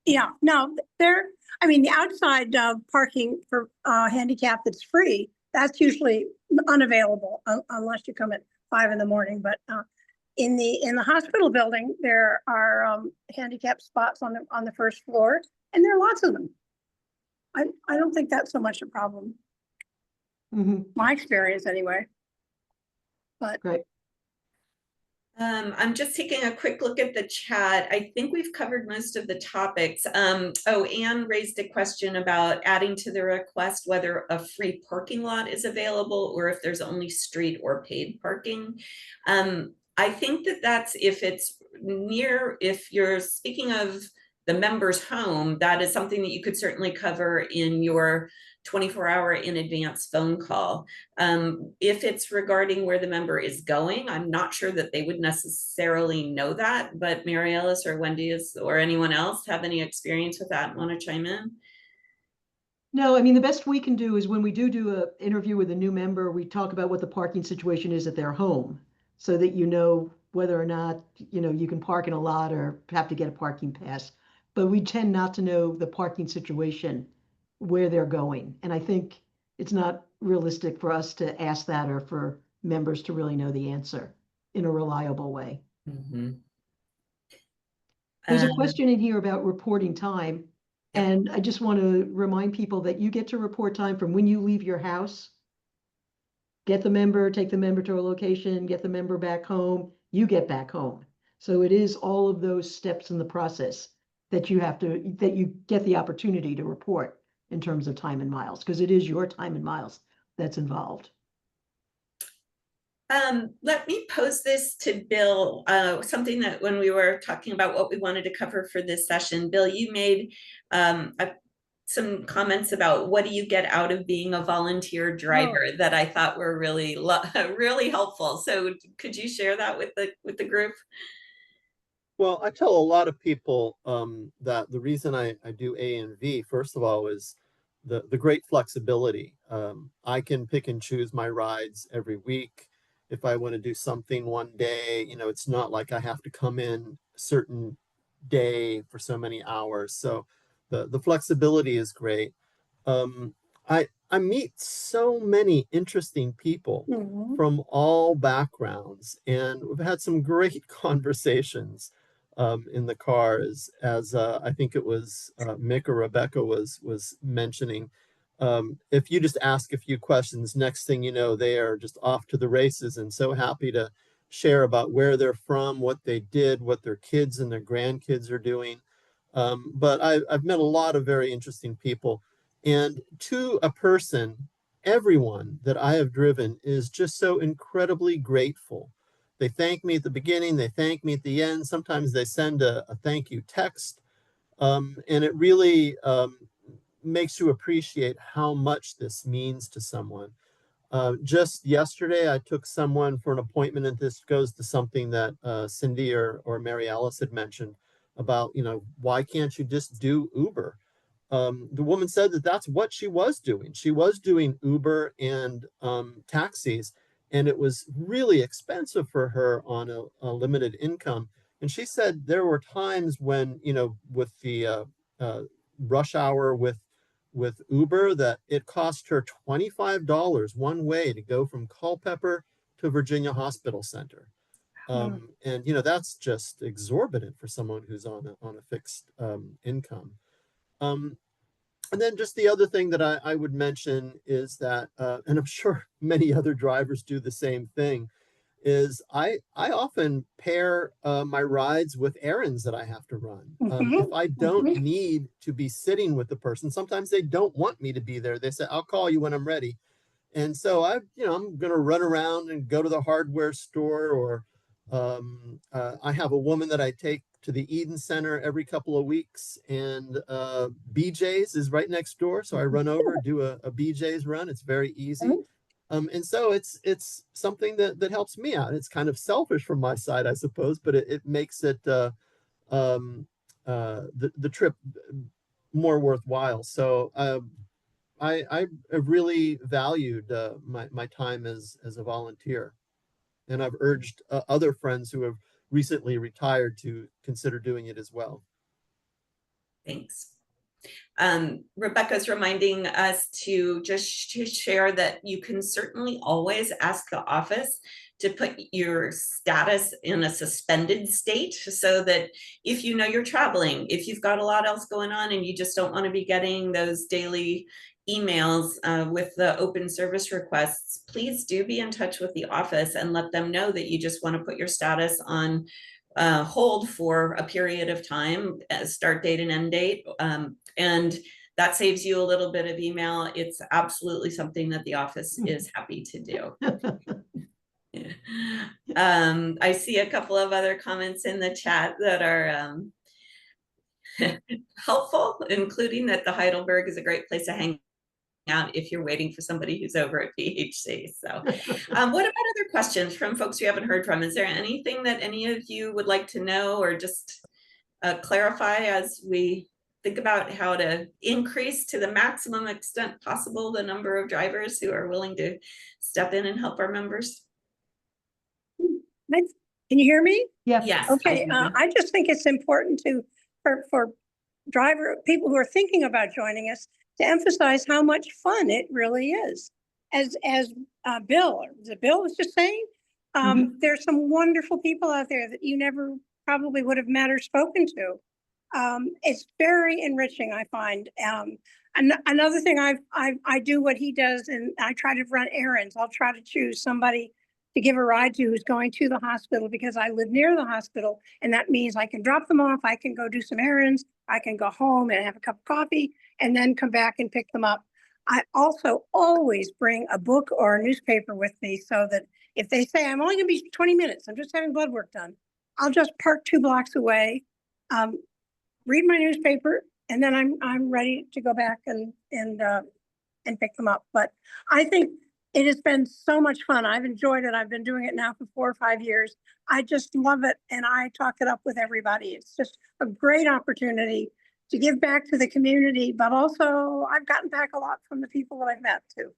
Yeah, no, I mean, the outside parking for handicap that's free, that's usually unavailable unless you come at 5 in the morning. But in the hospital building, there are handicap spots on the first floor, and there are lots of them. I don't think that's so much a problem. My experience anyway. But great. I'm just taking a quick look at the chat. I think we've covered most of the topics. Anne raised a question about adding to the request whether a free parking lot is available or if there's only street or paid parking. I think that's if it's near, if you're speaking of the member's home, that is something that you could certainly cover in your 24-hour in advance phone call. If it's regarding where the member is going, I'm not sure that they would necessarily know that, but Mary Ellis or Wendy or anyone else have any experience with that and want to chime in? No, I mean, the best we can do is when we do an interview with a new member, we talk about what the parking situation is at their home so that you know whether or not, you know, you can park in a lot or have to get a parking pass. But we tend not to know the parking situation where they're going. And I think it's not realistic for us to ask that or for members to really know the answer in a reliable way. There's a question in here about reporting time. And I just want to remind people that you get to report time from when you leave your house get the member, take the member to a location, get the member back home, you get back home. So it is all of those steps in the process that you get the opportunity to report in terms of time and miles, because it is your time and miles that's involved. Let me pose this to Bill, something that when we were talking about what we wanted to cover for this session, Bill, you made some comments about what do you get out of being a volunteer driver that I thought were really, really helpful. So could you share that with the group? Well, I tell a lot of people that the reason I do ANV, first of all, is the great flexibility. I can pick and choose my rides every week. If I want to do something one day, you know, it's not like I have to come in a certain day for so many hours. So the flexibility is great. I meet so many interesting people from all backgrounds, and we've had some great conversations in the car, as I think it was Mick or Rebecca was mentioning. If you just ask a few questions, next thing you know, they are just off to the races and so happy to share about where they're from, what they did, what their kids and their grandkids are doing. But I've met a lot of very interesting people. And to a person, everyone that I have driven is just so incredibly grateful. They thank me at the beginning, they thank me at the end. Sometimes they send a thank you text. And it really makes you appreciate how much this means to someone. Just yesterday, I took someone for an appointment, and this goes to something that Cindy or Mary Alice had mentioned about, you know, why can't you just do Uber? The woman said that that's what she was doing. She was doing Uber and taxis, and it was really expensive for her on a limited income. And she said there were times when, you know, with the rush hour with Uber, that it cost her $25 one way to go from Culpeper to Virginia Hospital Center. And, you know, that's just exorbitant for someone who's on a fixed income. And then just the other thing that I would mention is that, and I'm sure many other drivers do the same thing, is I often pair my rides with errands that I have to run. If I don't need to be sitting with the person, sometimes they don't want me to be there. They say, I'll call you when I'm ready. And so I'm going to run around and go to the hardware store, or I have a woman that I take to the Eden Center every couple of weeks, and BJ's is right next door. So I run over, do a BJ's run. It's very easy. And so it's something that helps me out. It's kind of selfish from my side, I suppose, but it makes it the trip more worthwhile. So I have really valued my time as a volunteer, and I've urged other friends who have recently retired to consider doing it as well. Thanks. Rebecca's reminding us to just share that you can certainly always ask the office to put your status in a suspended state, so that if you know you're traveling, if you've got a lot else going on and you just don't want to be getting those daily emails with the open service requests, please do be in touch with the office and let them know that you just want to put your status on hold for a period of time, start date and end date. And that saves you a little bit of email. It's absolutely something that the office is happy to do. I see a couple of other comments in the chat that are helpful, including that the Heidelberg is a great place to hang out if you're waiting for somebody who's over at PHC. So what about other questions from folks we haven't heard from? Is there anything that any of you would like to know or just clarify as we think about how to increase to the maximum extent possible the number of drivers who are willing to step in and help our members? Can you hear me? Yeah. Yes. Okay. I just think it's important for people who are thinking about joining us to emphasize how much fun it really is. As Bill was just saying, there's some wonderful people out there that you never probably would have met or spoken to. It's very enriching, I find. Another thing I do what he does, and I try to run errands. I'll try to choose somebody to give a ride to who's going to the hospital because I live near the hospital, and that means I can drop them off, I can go do some errands, I can go home and have a cup of coffee, and then come back and pick them up. I also always bring a book or a newspaper with me so that if they say I'm only going to be 20 minutes, I'm just having blood work done, I'll just park 2 blocks away, read my newspaper, and then I'm ready to go back and pick them up. But I think it has been so much fun. I've enjoyed it. I've been doing it now for 4 or 5 years. I just love it, and I talk it up with everybody. It's just a great opportunity to give back to the community, but also I've gotten back a lot from the people that I've met too.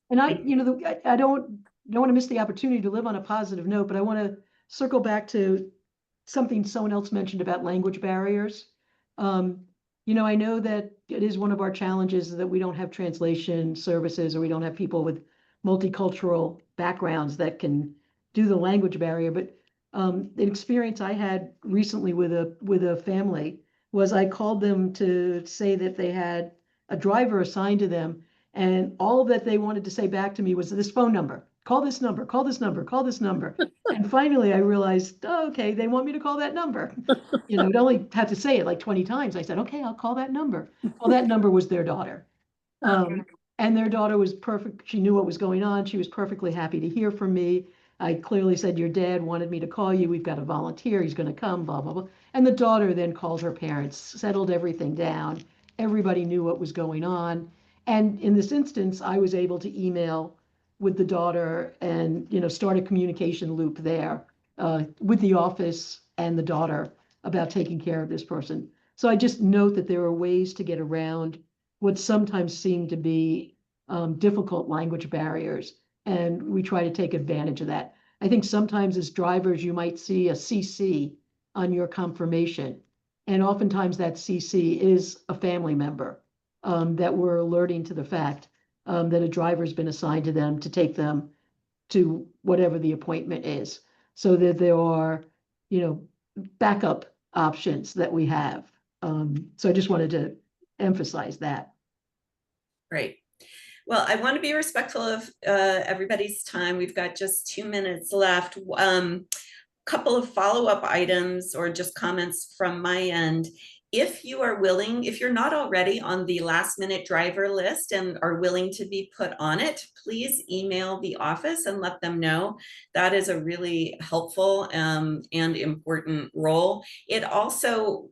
And I don't want to miss the opportunity to live on a positive note, but I want to circle back to something someone else mentioned about language barriers. I know that it is one of our challenges that we don't have translation services, or we don't have people with multicultural backgrounds that can do the language barrier. But an experience I had recently with a family was I called them to say that they had a driver assigned to them, and all that they wanted to say back to me was this phone number. Call this number, call this number, call this number. And finally I realized, oh, okay, they want me to call that number. I'd only had to say it like 20 times. I said, okay, I'll call that number. Well, that number was their daughter. And their daughter was perfect. She knew what was going on. She was perfectly happy to hear from me. I clearly said, your dad wanted me to call you. We've got a volunteer. He's going to come, blah, blah, blah. And the daughter then called her parents, settled everything down. Everybody knew what was going on. And in this instance, I was able to email with the daughter and, start a communication loop there with the office and the daughter about taking care of this person. So I just note that there are ways to get around what sometimes seem to be difficult language barriers, and we try to take advantage of that. I think sometimes as drivers, you might see a CC on your confirmation, and oftentimes that CC is a family member that we're alerting to the fact that a driver's been assigned to them to take them to whatever the appointment is, so that there are, backup options that we have. So I just wanted to emphasize that. Right. Well, I want to be respectful of everybody's time. We've got just 2 minutes left. Couple of follow-up items or just comments from my end. If you are willing, if you're not already on the last minute driver list and are willing to be put on it, please email the office and let them know. That is a really helpful and important role. It also,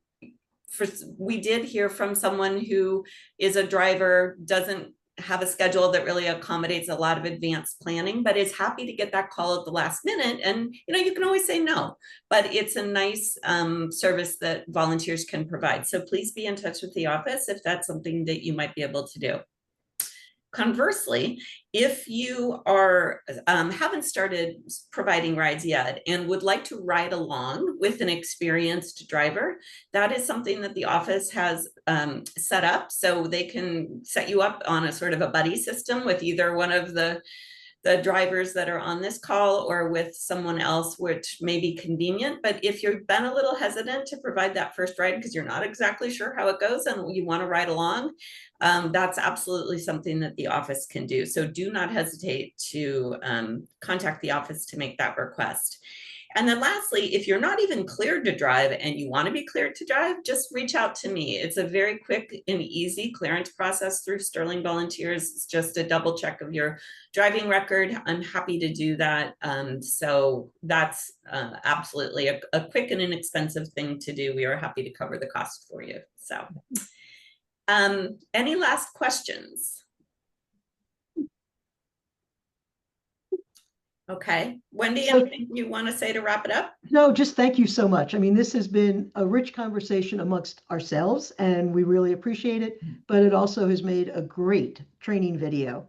we did hear from someone who is a driver, doesn't have a schedule that really accommodates a lot of advanced planning, but is happy to get that call at the last minute. And you can always say no, but it's a nice service that volunteers can provide. So please be in touch with the office if that's something that you might be able to do. Conversely, if you are haven't started providing rides yet and would like to ride along with an experienced driver, that is something that the office has set up, so they can set you up on a sort of a buddy system with either one of the drivers that are on this call or with someone else, which may be convenient. But if you've been a little hesitant to provide that first ride because you're not exactly sure how it goes and you want to ride along, that's absolutely something that the office can do. So do not hesitate to contact the office to make that request. And then lastly, if you're not even cleared to drive and you want to be cleared to drive, just reach out to me. It's a very quick and easy clearance process through Sterling Volunteers. It's just a double check of your driving record. I'm happy to do that. So that's absolutely a quick and inexpensive thing to do. We are happy to cover the cost for you. So any last questions? Okay, Wendy, anything you want to say to wrap it up? No, just thank you so much. I mean, this has been a rich conversation amongst ourselves, and we really appreciate it. But it also has made a great training video,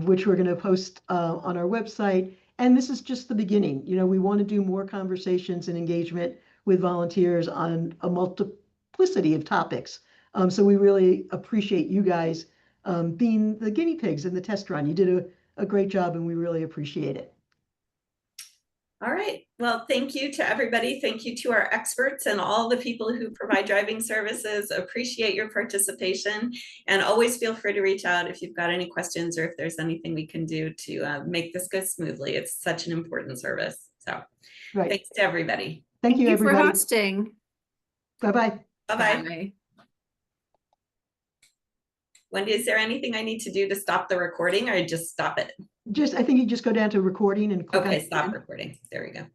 which we're going to post on our website. And this is just the beginning. We want to do more conversations and engagement with volunteers on a multiplicity of topics. So we really appreciate you guys being the guinea pigs in the test run. You did a great job, and we really appreciate it. All right. Well, thank you to everybody. Thank you to our experts and all the people who provide driving services. Appreciate your participation, and always feel free to reach out if you've got any questions or if there's anything we can do to make this go smoothly. It's such an important service. So Right. thanks to everybody. Thank you, for everybody. hosting. Bye-bye. Bye-bye. Bye. Wendy, is there anything I need to do to stop the recording, or just stop it? I think you just go down to recording and click on Okay, stop end. recording. There we go.